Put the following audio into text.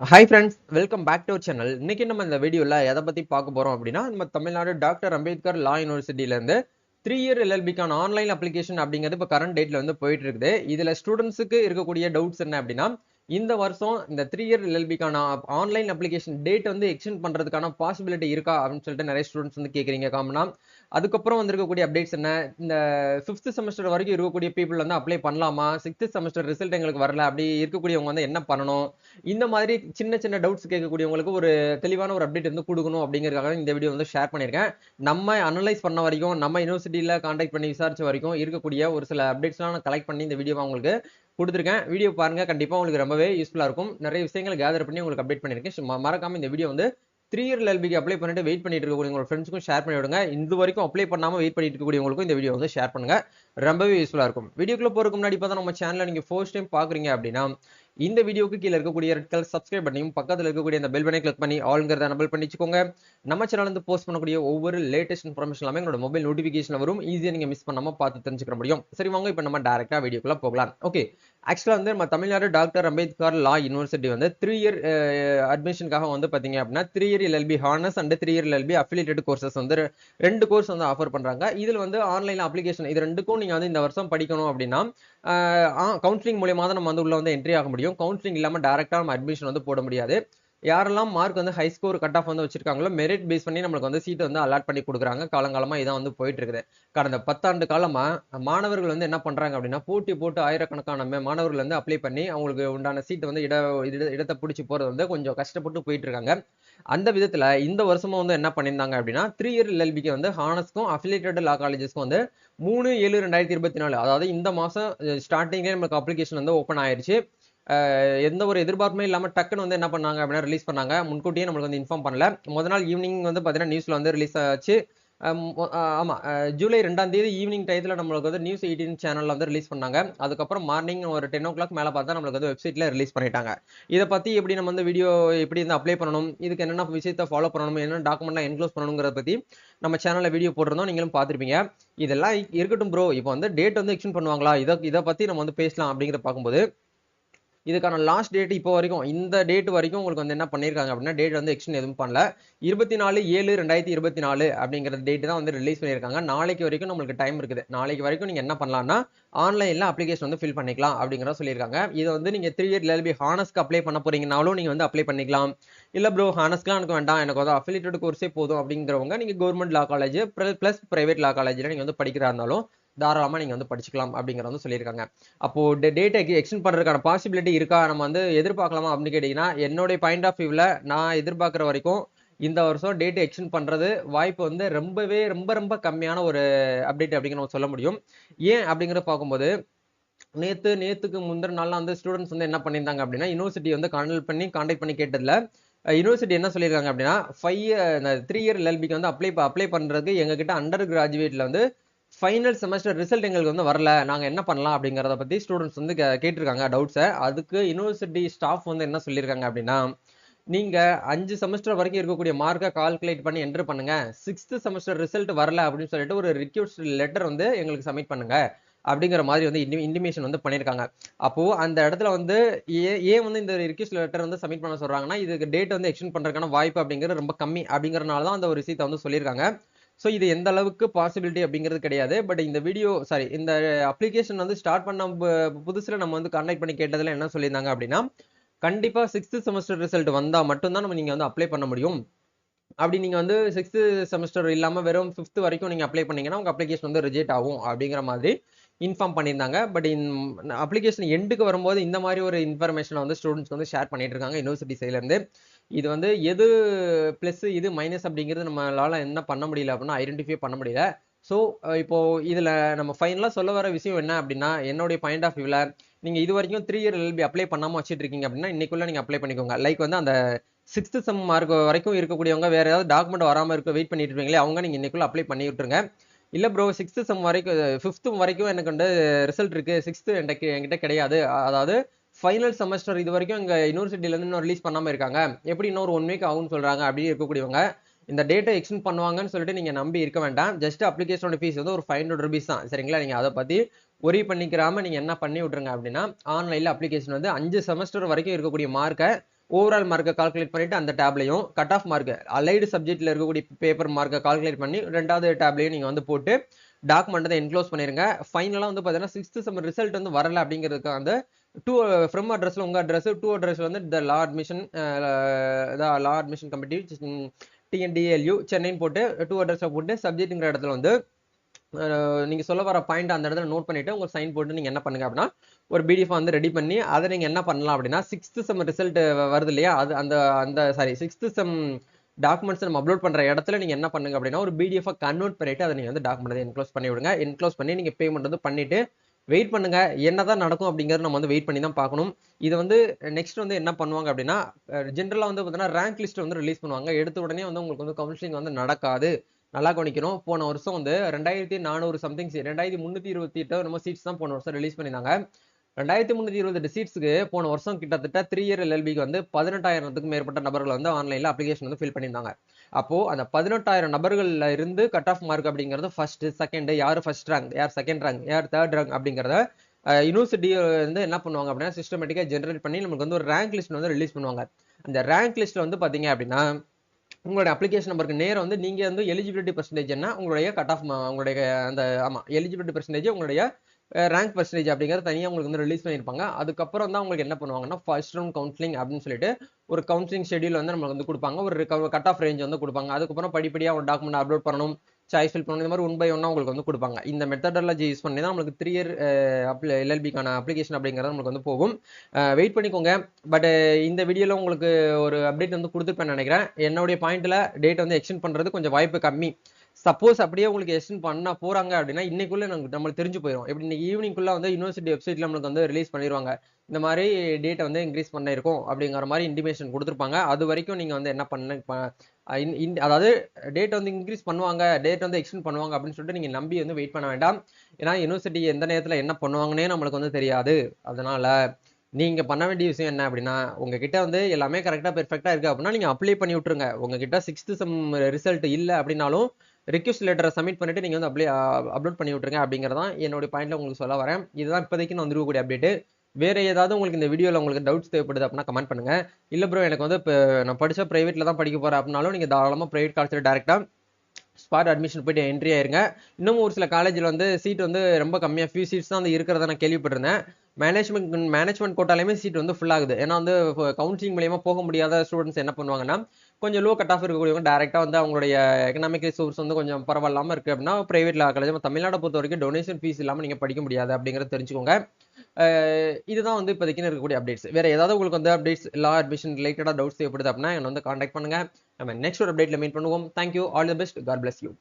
Hi friends, welcome back to our channel. இன்னைக்கு நம்ம இந்த வீடியோல எதை பத்தி பார்க்க போறோம் அப்படின்னா, நம்ம தமிழ்நாடு டாக்டர் அம்பேத்கர் லா யூனிவர்சிட்டியில இருந்து 3 இயர் எல்எல்பிக்கான ஆன்லைன் அப்ளிகேஷன் அப்படிங்கிறது இப்போ கரண்ட் டேட்ல வந்து போயிட்டு இருக்குது. இதுல ஸ்டூடெண்ட்ஸுக்கு இருக்கக்கூடிய டவுட்ஸ் என்ன அப்படின்னா, இந்த வருஷம் இந்த 3 இயர் எல்எல்பிக்கான ஆன்லைன் அப்ளிகேஷன் டேட் வந்து எக்ஸ்டெண்ட் பண்றதுக்கான பாசிபிலிட்டி இருக்கா அப்படின்னு சொல்லிட்டு நிறைய ஸ்டூடெண்ட்ஸ் வந்து கேட்குறீங்க காமனா. அதுக்கப்புறம் வந்திருக்கக்கூடிய அப்டேட்ஸ் என்ன, இந்த 5th செமஸ்டர் வரைக்கும் இருக்கக்கூடிய பீப்புள் வந்து அப்ளை பண்ணலாமா, 6th செமஸ்டர் ரிசல்ட் எங்களுக்கு வரல, அப்படி இருக்கக்கூடியவங்க வந்து என்ன பண்ணணும், இந்த மாதிரி சின்ன சின்ன டவுட்ஸ் கேட்கக்கூடியவங்களுக்கு ஒரு தெளிவான ஒரு அப்டேட் வந்து கொடுக்கணும் அப்படிங்கிறதுக்காக இந்த வீடியோ வந்து ஷேர் பண்ணியிருக்கேன். நம்ம அனலைஸ் பண்ண வரைக்கும், நம்ம யூனிவர்சிட்டியில் கான்டாக்ட் பண்ணி விசாரிச்ச வரைக்கும் இருக்கக்கூடிய ஒரு சில அப்டேட்ஸ்லாம் நான் கலெக்ட் பண்ணி இந்த வீடியோவை உங்களுக்கு கொடுத்துருக்கேன். வீடியோ பாருங்க, கண்டிப்பாக உங்களுக்கு ரொம்பவே யூஸ்ஃபுல்லாக இருக்கும். நிறைய விஷயங்களை கேதர் பண்ணி உங்களுக்கு அப்டேட் பண்ணியிருக்கேன். மறக்காம இந்த வீடியோ வந்து 3 இயர் எல்எல்பிக்கு அப்ளை பண்ணிட்டு வெயிட் பண்ணிட்டு இருக்கக்கூடிய உங்களோட ஃப்ரெண்ட்ஸ்க்கும் ஷேர் பண்ணி விடுங்க. இது வரைக்கும் அப்ளை பண்ணாம வெயிட் பண்ணிட்டு இருக்கக்கூடியவங்களுக்கும் இந்த வீடியோ வந்து ஷேர் பண்ணுங்க. ரொம்பவே யூஸ்ஃபுல்லாக இருக்கும். வீடியோக்குள்ள போறதுக்கு முன்னாடி பார்த்தா நம்ம சேனலை நீங்க ஃபர்ஸ்ட் டைம் பாக்குறீங்க அப்படின்னா, இந்த வீடியோக்கு கீழே இருக்கக்கூடிய ரெட் கலர் சப்ஸ்கிரைப் பண்ணியும் பக்கத்தில் இருக்கக்கூடிய அந்த பெல் பட்டனை கிளிக் பண்ணி ஆல்ங்கிறத எனபிள் பண்ணி வச்சுக்கோங்க. நம்ம சேனல் வந்து போஸ்ட் பண்ணக்கூடிய ஒவ்வொரு லேட்டஸ்ட் இன்ஃபர்மேஷன் எல்லாமே என்னோட மொபைல் நோட்டிஃபிகேஷன் வரும். ஈஸியாக நீங்க மிஸ் பண்ணாம பார்த்து தெரிஞ்சுக்க முடியும். சரி, வாங்க இப்போ நம்ம டைரக்டா வீடியோக்குள்ள போகலாம். ஓகே, ஆக்சுவலா வந்து நம்ம தமிழ்நாடு டாக்டர் அம்பேத்கர் லா யூனிவர்சிட்டி வந்து 3 இயர் அட்மிஷனுக்காக வந்து பாத்தீங்க அப்படின்னா 3 year LLB honours and 3 year LLB affiliated courses வந்து ரெண்டு கோர்ஸ் வந்து ஆஃபர் பண்றாங்க. இதுல வந்து ஆன்லைன் அப்ளிகேஷன் இது ரெண்டுக்கும் நீங்க வந்து இந்த வருஷம் படிக்கணும் அப்படின்னா கவுன்சிலிங் மூலியமா தான் நம்ம வந்து உள்ள வந்து என்ட்ரி ஆக முடியும். கவுன்சிலிங் இல்லாம டைரக்டா நம்ம அட்மிஷன் வந்து போட முடியாது. யாரெல்லாம் மார்க் வந்து ஹை ஸ்கோர் கட் ஆஃப் வந்து வச்சிருக்காங்களோ மெரிட் பேஸ் பண்ணி நம்மளுக்கு வந்து சீட் வந்து அலாட் பண்ணி கொடுக்குறாங்க. காலங்காலமா இதான் வந்து போயிட்டு இருக்குது. கடந்த 10 ஆண்டு காலமா மாணவர்கள் வந்து என்ன பண்றாங்க அப்படின்னா, போட்டி போட்டு ஆயிரக்கணக்கான மாணவர்கள் வந்து அப்ளை பண்ணி அவங்களுக்கு உண்டான சீட் வந்து இடத்தை பிடிச்சி போறது வந்து கொஞ்சம் கஷ்டப்பட்டு போயிட்டு இருக்காங்க. அந்த விதத்துல இந்த வருஷமும் வந்து என்ன பண்ணியிருந்தாங்க அப்படின்னா 3 இயர் எல்எல்பிக்கு வந்து ஹானர்ஸ்க்கும் அஃபிலியேட்டட் லா காலேஜஸ்க்கும் வந்து 3/7/2024, அதாவது இந்த மாசம் ஸ்டார்டிங்லேயே நமக்கு அப்ளிகேஷன் வந்து ஓப்பன் ஆயிருச்சு. எந்த ஒரு எதிர்பார்ப்புமே இல்லாம டக்குன்னு வந்து என்ன பண்ணாங்க அப்படின்னா ரிலீஸ் பண்ணாங்க. முன்கூட்டியே நம்மளுக்கு வந்து இன்ஃபார்ம் பண்ணல. முதல் நாள் ஈவினிங் வந்து பார்த்தீங்கன்னா நியூஸ்ல வந்து ரிலீஸ் ஆச்சு. ஆமா, ஜூலை 2ஆம் தேதி ஈவினிங் டயத்துல நம்மளுக்கு வந்து நியூஸ் 18 சேனல்ல வந்து ரிலீஸ் பண்ணாங்க. அதுக்கப்புறம் மார்னிங் ஒரு 10 மேல பார்த்தா நம்மளுக்கு வந்து வெப்சைட்ல ரிலீஸ் பண்ணிட்டாங்க. இதை பத்தி எப்படி நம்ம வந்து வீடியோ எப்படி வந்து அப்ளை பண்ணணும், இதுக்கு என்னென்ன விஷயத்தை ஃபாலோ பண்ணணும், என்னென்ன டாக்குமெண்ட்லாம் என்க்ளோஸ் பண்ணணுங்கிறத பத்தி நம்ம சேனல்ல வீடியோ போட்டிருந்தோம், நீங்களும் பார்த்திருப்பீங்க. இதெல்லாம் இருக்கட்டும் ப்ரோ, இப்போ வந்து டேட் வந்து எக்ஸ்டெண்ட் பண்ணுவாங்களா, இதை பத்தி நம்ம வந்து பேசலாம் அப்படிங்கிற பார்க்கும்போது, இதுக்கான லாஸ்ட் டேட் இப்போ வரைக்கும் இந்த டேட் வரைக்கும் உங்களுக்கு வந்து என்ன பண்ணியிருக்காங்க அப்படின்னா டேட் வந்து எக்ஸ்டெண்ட் எதுவும் பண்ணல. 24/7/2024 அப்படிங்கிற டேட் தான் வந்து ரிலீஸ் பண்ணியிருக்காங்க. நாளைக்கு வரைக்கும் நம்மளுக்கு டைம் இருக்குது. நாளைக்கு வரைக்கும் நீங்க என்ன பண்ணலாம்னா ஆன்லைன்ல அப்ளிகேஷன் வந்து ஃபில் பண்ணிக்கலாம் அப்படிங்கிறத சொல்லியிருக்காங்க. இதை வந்து நீங்க 3 இயர் எல்எல்பி ஹானர்ஸ்க்கு அப்ளை பண்ண போறீங்கனாலும் நீங்க வந்து அப்ளை பண்ணிக்கலாம். இல்ல ப்ரோ, ஹானர்ஸ்க்குலாம் எனக்கு வேண்டாம், எனக்கு வந்து அஃபிலியேட்டட் கோர்ஸே போதும் அப்படிங்கிறவங்க நீங்க government law college plus private law காலேஜ்ல நீங்க வந்து படிக்கிறா இருந்தாலும் தாராளமா நீங்க வந்து படிச்சுக்கலாம் அப்படிங்கறத வந்து சொல்லியிருக்காங்க. அப்போ டேட்டா எக்ஸ்டெண்ட் பண்றதுக்கான பாசிபிலிட்டி இருக்கா, நம்ம வந்து எதிர்பார்க்கலாமா அப்படின்னு கேட்டீங்கன்னா, என்னுடைய பாயிண்ட் ஆஃப் வியூல நான் எதிர்பார்க்கிற வரைக்கும் இந்த வருஷம் டேட் எக்ஸ்டெண்ட் பண்றது வாய்ப்பு வந்து ரொம்பவே ரொம்ப ரொம்ப கம்மியான ஒரு அப்டேட் அப்படிங்கிற சொல்ல முடியும். ஏன் அப்படிங்கிற பார்க்கும்போது, நேத்துக்கு முந்தின நாள்லாம் வந்து ஸ்டூடெண்ட்ஸ் வந்து என்ன பண்ணியிருந்தாங்க அப்படின்னா, யூனிவர்சிட்டி வந்து கான்டாக்ட் பண்ணி கேட்டதுல யூனிவர்சிட்டி என்ன சொல்லியிருக்காங்க அப்படின்னா, 3 இயர் எல்எல்பிக்கு வந்து அப்ளை பண்றதுக்கு எங்க கிட்ட அண்டர் கிராஜுவேட்ல வந்து ஃபைனல் செமஸ்டர் ரிசல்ட் எங்களுக்கு வந்து வரல, நாங்க என்ன பண்ணலாம் அப்படிங்கறத பத்தி ஸ்டூடெண்ட்ஸ் வந்து கேட்டிருக்காங்க டவுட்ஸை. அதுக்கு யூனிவர்சிட்டி ஸ்டாஃப் வந்து என்ன சொல்லியிருக்காங்க அப்படின்னா, நீங்க 5 செமஸ்டர் வரைக்கும் இருக்கக்கூடிய மார்க்கை கால்குலேட் பண்ணி என்டர் பண்ணுங்க. 6th செமஸ்டர் ரிசல்ட் வரல அப்படின்னு சொல்லிட்டு ஒரு ரிக்வெஸ்ட் லெட்டர் வந்து எங்களுக்கு சப்மிட் பண்ணுங்க அப்படிங்கிற மாதிரி வந்து இன்டிமேஷன் வந்து பண்ணியிருக்காங்க. அப்போ அந்த இடத்துல வந்து ஏன் வந்து இந்த ரிக்வெஸ்ட் லெட்டர் வந்து சப்மிட் பண்ண சொல்றாங்கன்னா, இதுக்கு டேட் வந்து எக்ஸ்டெண்ட் பண்றதுக்கான வாய்ப்பு அப்படிங்கிறது ரொம்ப கம்மி அப்படிங்கறதுனால தான் அந்த ஒரு விஷயத்தை வந்து சொல்லியிருக்காங்க. ஸோ இது எந்த அளவுக்கு பாசிபிலிட்டி அப்படிங்கிறது கிடையாது. பட் இந்த அப்ளிகேஷன் வந்து ஸ்டார்ட் பண்ண புதுசுல நம்ம வந்து கான்டாக்ட் பண்ணி கேட்டதுல என்ன சொல்லியிருந்தாங்க அப்படின்னா, கண்டிப்பா 6th செமஸ்டர் ரிசல்ட் வந்தா மட்டும்தான் நீங்க வந்து அப்ளை பண்ண முடியும். அப்படி நீங்க வந்து 6th செமஸ்டர் இல்லாம வெறும் 5th வரைக்கும் நீங்க அப்ளை பண்ணீங்கன்னா உங்க அப்ளிகேஷன் வந்து ரிஜெக்ட் ஆகும் அப்படிங்கிற மாதிரி இன்ஃபார்ம் பண்ணியிருந்தாங்க. பட் அப்ளிகேஷன் எண்டுக்கு வரும்போது இந்த மாதிரி ஒரு இன்ஃபர்மேஷனை வந்து ஸ்டூடெண்ட்ஸ் வந்து ஷேர் பண்ணிட்டு இருக்காங்க யூனிவர்சிட்டி சைட்ல இருந்து. இது வந்து எது பிளஸ் இது மைனஸ் அப்படிங்கிறது நம்மளால என்ன பண்ண முடியல அப்படின்னா ஐடென்டிஃபை பண்ண முடியல. ஸோ இப்போ இதுல நம்ம ஃபைனலா சொல்ல வர விஷயம் என்ன அப்படின்னா, என்னுடைய பாயிண்ட் ஆஃப் வியூல நீங்க இது வரைக்கும் 3 இயர் எல்எல்பி அப்ளை பண்ணாம வச்சிட்டு இருக்கீங்க அப்படின்னா இன்னைக்குள்ள நீங்க அப்ளை பண்ணிக்கோங்க. லைக் வந்து அந்த 6th செம் மார்க் வரைக்கும் இருக்கக்கூடியவங்க வேற ஏதாவது டாக்குமெண்ட் வராம வெயிட் பண்ணிட்டு இருப்பீங்களே, அவங்க நீங்க இன்னைக்குள்ள அப்ளை பண்ணி விட்டுருங்க. இல்ல ப்ரோ, 6th செம் வரைக்கும் 5th வரைக்கும் எனக்கு வந்து ரிசல்ட் இருக்கு, 6th என்கிட்ட கிடையாது, அதாவது ஃபைனல் செமஸ்டர் இது வரைக்கும் எங்க யூனிவர்சிட்டில இருந்து இன்னும் ரிலீஸ் பண்ணாம இருக்காங்க, எப்படி இன்னொரு 1 வீக் ஆகும்னு சொல்றாங்க அப்படி இருக்கக்கூடியவங்க இந்த டேட்டை எக்ஸ்டெண்ட் பண்ணுவாங்கன்னு சொல்லிட்டு நீங்க நம்பி இருக்க வேண்டாம். ஜஸ்ட் அப்ளிகேஷனோட ஃபீஸ் வந்து ஒரு 500 rupees தான், சரிங்களா? நீங்க அதை பத்தி ஒரி பண்ணிக்கிறாம நீங்க என்ன பண்ணி விட்டுருங்க அப்படின்னா, ஆன்லைன்ல அப்ளிகேஷன் வந்து 5 செமஸ்டர் வரைக்கும் இருக்கக்கூடிய மார்க்கை ஓவரால் மார்க்கை கால்குலேட் பண்ணிட்டு அந்த டேப்லையும் கட் ஆஃப் மார்க் அலைடு சப்ஜெக்ட்ல இருக்கக்கூடிய பேப்பர் மார்க்கை கால்குலேட் பண்ணி ரெண்டாவது டேப்லையும் நீங்க வந்து போட்டு டாக்குமெண்ட் வந்து என்க்ளோஸ் பண்ணிருங்க. ஃபைனலா வந்து பாத்தீங்கன்னா 6th செம் ரிசல்ட் வந்து வரல அப்படிங்கிறதுக்கு வந்து ஃப்ரம் அட்ரஸ்ல உங்க அட்ரஸ் டூ அட்ரஸ் வந்து த லா அட்மிஷன் கமிட்டி டிஎன்டிஎல்யூ சென்னைன்னு போட்டு டூ அட்ரஸ் போட்டு சப்ஜெக்ட்ங்கிற இடத்துல வந்து நீங்க சொல்ல வர பாயிண்ட் அந்த இடத்துல நோட் பண்ணிட்டு உங்க சைன் போட்டு நீங்க என்ன பண்ணுங்க அப்படின்னா ஒரு பிடிஎஃப் வந்து ரெடி பண்ணி அதை நீங்க என்ன பண்ணலாம் அப்படின்னா 6th செம் ரிசல்ட் வருது இல்லையா, அது அந்த அந்த சாரி 6th செம் டாக்குமெண்ட்ஸ் நம்ம அப்லோட் பண்ற இடத்துல நீங்க என்ன பண்ணுங்க அப்படின்னா ஒரு பிடிஎஃப் கன்வெர்ட் பண்ணிட்டு அதை நீங்க வந்து டாக்குமெண்ட் என்க்ளோஸ் பண்ணி விடுங்க. என்க்ளோஸ் பண்ணி நீங்க பேமெண்ட் வந்து பண்ணிட்டு வெயிட் பண்ணுங்க. என்னதான் நடக்கும் அப்படிங்கறது நம்ம வந்து வெயிட் பண்ணி தான் பார்க்கணும். இது வந்து நெக்ஸ்ட் வந்து என்ன பண்ணுவாங்க அப்படின்னா ஜென்ரலா வந்து பார்த்தீங்கன்னா ரேங்க் லிஸ்ட் வந்து ரிலீஸ் பண்ணுவாங்க. எடுத்த உடனே வந்து உங்களுக்கு வந்து கவுன்சிலிங் வந்து நடக்காது. நல்லா கவனிக்கணும். போன வருஷம் வந்து 2400 சம்திங் 2328 நம்ம சீட்ஸ் தான் போன வருஷம் ரிலீஸ் பண்ணியிருந்தாங்க. 2328 சீட்ஸ்க்கு போன வருஷம் கிட்டத்தட்ட 3 இயர் எல்எல்பிக்கு வந்து 18,000த்துக்கும் மேற்பட்ட நபர்கள் வந்து ஆன்லைன்ல அப்ளிகேஷன் வந்து ஃபில் பண்ணியிருந்தாங்க. அப்போ அந்த 18,000 நபர்கள்ல இருந்து கட் ஆஃப் மார்க் அப்படிங்கிறது ஃபர்ஸ்ட் செகண்ட் யார் ஃபர்ஸ்ட் ரேங்க் யார் செகண்ட் ரேங்க் யார் தேர்ட் ரேங்க் அப்படிங்கிறத யூனிவர்சிட்டி வந்து என்ன பண்ணுவாங்க அப்படின்னா சிஸ்டமேட்டிக்கா ஜென்ரேட் பண்ணி நமக்கு வந்து ஒரு ரேங்க் லிஸ்ட் வந்து ரிலீஸ் பண்ணுவாங்க. அந்த ரேங்க் லிஸ்ட்ல வந்து பாத்தீங்க அப்படின்னா உங்களுடைய அப்ளிகேஷன் நம்பருக்கு நேரம் வந்து நீங்க வந்து எலிஜிபிலிட்டி பர்சன்டேஜ் என்ன உங்களுடைய கட் ஆஃப் உங்களுடைய அந்த ஆமா எலிஜிபிலிட்டி பர்சன்டேஜ் உங்களுடைய ரேங்க் பர்சன்டேஜ் அப்படிங்கிறது தனியாக உங்களுக்கு வந்து ரிலீஸ் பண்ணியிருப்பாங்க. அதுக்கப்புறம் தான் உங்களுக்கு என்ன பண்ணுவாங்கன்னா ஃபர்ஸ்ட் ரவுண்ட் கவுன்சிலிங் அப்படின்னு சொல்லிட்டு ஒரு கவுன்சிலிங் ஷெடியூல் வந்து நம்மளுக்கு வந்து கொடுப்பாங்க. ஒரு கட் ஆஃப் ரேஞ்ச் வந்து கொடுப்பாங்க. அதுக்கப்புறம் படிப்படியாக ஒரு டாக்குமெண்ட் அப்லோட் பண்ணணும், சாய்ஸ் ஃபில் பண்ணணும், இந்த மாதிரி 1 by 1 உங்களுக்கு வந்து கொடுப்பாங்க. இந்த மெத்தடாலஜி யூஸ் பண்ணி தான் நம்மளுக்கு 3 இயர் எல்எல்பிக்கான அப்ளிகேஷன் அப்படிங்கிறது நம்மளுக்கு வந்து போகும். வெயிட் பண்ணிக்கோங்க. பட் இந்த வீடியோவில் உங்களுக்கு ஒரு அப்டேட் வந்து கொடுத்துருப்பேன்னு நினைக்கிறேன். என்னுடைய பாயிண்ட்ல டேட் வந்து எக்ஸ்டெண்ட் பண்றது கொஞ்சம் வாய்ப்பு கம்மி. சப்போஸ் அப்படியே உங்களுக்கு எக்ஸ்டெண்ட் பண்ண போறாங்க அப்படின்னா இன்னைக்குள்ள நம்மளுக்கு தெரிஞ்சு போயிடும். எப்படி இன்னைக்கு ஈவினிங்குள்ள வந்து யூனிவர்சிட்டி வெப்சைட்ல நம்மளுக்கு வந்து ரிலீஸ் பண்ணிடுவாங்க. இந்த மாதிரி டேட்டை வந்து இன்க்ரீஸ் பண்ணிருக்கோம் அப்படிங்கிற மாதிரி இன்டிமேஷன் கொடுத்துருப்பாங்க. அது வரைக்கும் நீங்க வந்து என்ன அதாவது டேட் வந்து இன்க்ரீஸ் பண்ணுவாங்க, டேட் வந்து எக்ஸ்டெண்ட் பண்ணுவாங்க அப்படின்னு சொல்லிட்டு நீங்க நம்பி வந்து வெயிட் பண்ண வேண்டாம். ஏன்னா யூனிவர்சிட்டி எந்த நேரத்துல என்ன பண்ணுவாங்கன்னே நம்மளுக்கு வந்து தெரியாது. அதனால நீங்க பண்ண வேண்டிய விஷயம் என்ன அப்படின்னா உங்ககிட்ட வந்து எல்லாமே கரெக்டா பெர்ஃபெக்டா இருக்கு அப்படின்னா நீங்க அப்ளை பண்ணி விட்டுருங்க. உங்ககிட்ட 6th செம் ரிசல்ட் இல்லை அப்படின்னாலும் ரிக்வெஸ்ட் லெட்டரை சப்மிட் பண்ணிட்டு நீங்க வந்து அப்லோட் பண்ணி விட்டுருங்க அப்படிங்கறதான் என்னோட பாயிண்ட்ல உங்களுக்கு சொல்ல வரேன். இதுதான் இப்போதைக்கு நான் வந்துருக்கக்கூடிய அப்டேட். வேற ஏதாவது உங்களுக்கு இந்த வீடியோல உங்களுக்கு டவுட்ஸ் தேவைப்படுது அப்படின்னா கமெண்ட் பண்ணுங்க. இல்ல ப்ரோ எனக்கு வந்து நான் படிச்ச பிரைவேட்ல தான் படிக்க போறேன் அப்படின்னாலும் நீங்க தாராளமா பிரைவேட் காலேஜ்ல டைரக்டா ஸ்பாட் அட்மிஷன் போயிட்டு என்ட்ரி ஆயிருங்க. இன்னும் ஒரு சில காலேஜில் வந்து சீட் வந்து ரொம்ப கம்மியாக ஃபியூ சீட்ஸ் தான் வந்து இருக்கிறத நான் கேள்விப்பட்டிருந்தேன். மேனேஜ்மெண்ட் கோட்டாலையுமே சீட் வந்து ஃபுல் ஆகுது. ஏன்னா வந்து கவுன்சிலிங் மூலியமா போக முடியாத ஸ்டூடெண்ட்ஸ் என்ன பண்ணுவாங்கன்னா கொஞ்சம் லோ கட் ஆஃப் இருக்கக்கூடியவங்க டேரெக்டாக வந்து அவங்களுடைய எக்கனாமிக் ரிசோர்ஸ் வந்து கொஞ்சம் பரவாயில்லாமல் இருக்குது அப்படின்னா பிரைவேட்ல காலேஜ் தமிழ்நாட்டை பொறுத்த வரைக்கும் டொனேஷன் ஃபீஸ் இல்லாமல் நீங்கள் படிக்க முடியாது அப்படிங்கிறத தெரிஞ்சுக்கோங்க. இதுதான் வந்து இப்போதைக்கு இருக்கக்கூடிய அப்டேட்ஸ். வேற ஏதாவது உங்களுக்கு வந்து அப்டேட்ஸ் லா அட்மிஷன் ரிலேட்டடாக டவுட்ஸ் தேவைப்படுது அப்படின்னா என்னை வந்து கான்டாக்ட் பண்ணுங்க. நம்ம நெக்ஸ்ட் ஒரு அப்டேட்ல மீட் பண்ணுவோம். Thank you, all the best, god bless you.